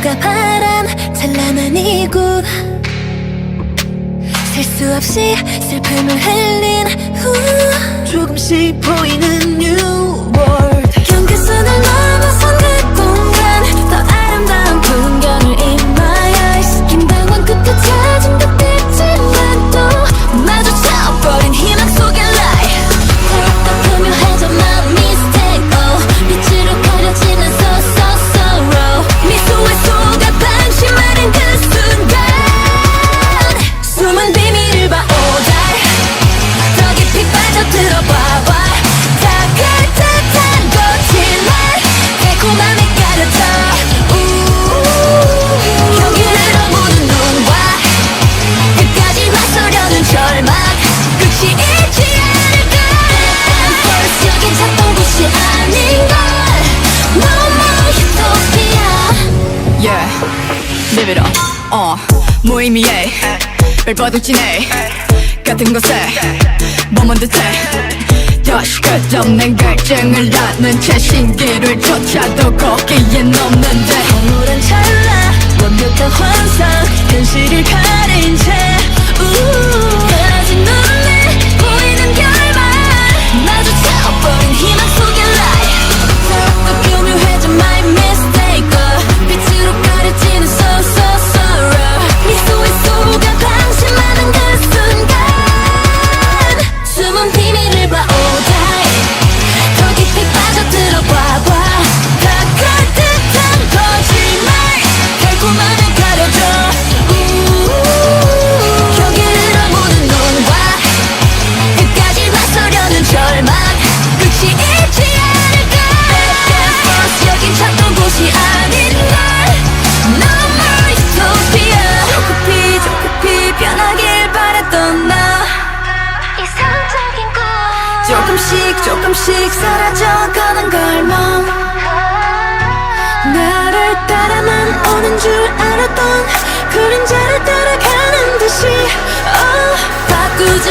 하늘과 바람 찬란한 이곳 셀 수 없이 슬픔을 흘린 후 조금씩 보이는 New World 경계선을 넘어선 그 공간 더 아름다운 풍경을 in my eyes 긴 방황 끝에 찾은 그때지만 또 마주쳐버린 희망 속의 light 더욱더 교묘해져 my mistake oh 빛으로 가려지는 so sorrow 미소에 속아 방심하는 그 순간 숨은 비밀을 봐 oh die 더 깊이 빠져들어봐봐 다 그듯한 거짓말 달콤함에 가려져 경계를 넘는 눈과 끝까지 맞서려는 절망 끝이 있지 않을까 And first 여긴 찾던 곳이 아닌걸 No more utopia Yeah, live it up 무의미해 발버둥치네 같은 곳에 머문 듯해 다시 끝없는 갈증을 낳는 채 신기를 쫓아도 거기엔 없는데 황홀한 찰나 완벽한 환상 현실을 가린 채 사라진 눈에 보이는 결말 마주쳐버린 희망 속의 light 더욱더 교묘해져 my mistake 빛으로 가려지는 so sorrow 미소에 속아 방심하는 그 순간 숨은 비밀을 봐 oh die 더 깊이 빠져들어봐봐 다 그듯한 거짓말 달콤함에 가려져 경계를 넘는 눈과 끝까지 맞서려는 절망 끝이 있지 않을까 First 여긴 찾던 곳이 아닌걸 No more utopia 저 급히 변하길 바랬던 나 이상적인 꿈 조금씩 사라져가는 걸梦나를 따라만 오는 줄 알았던 그림자를 따라가는 듯이 바꾸자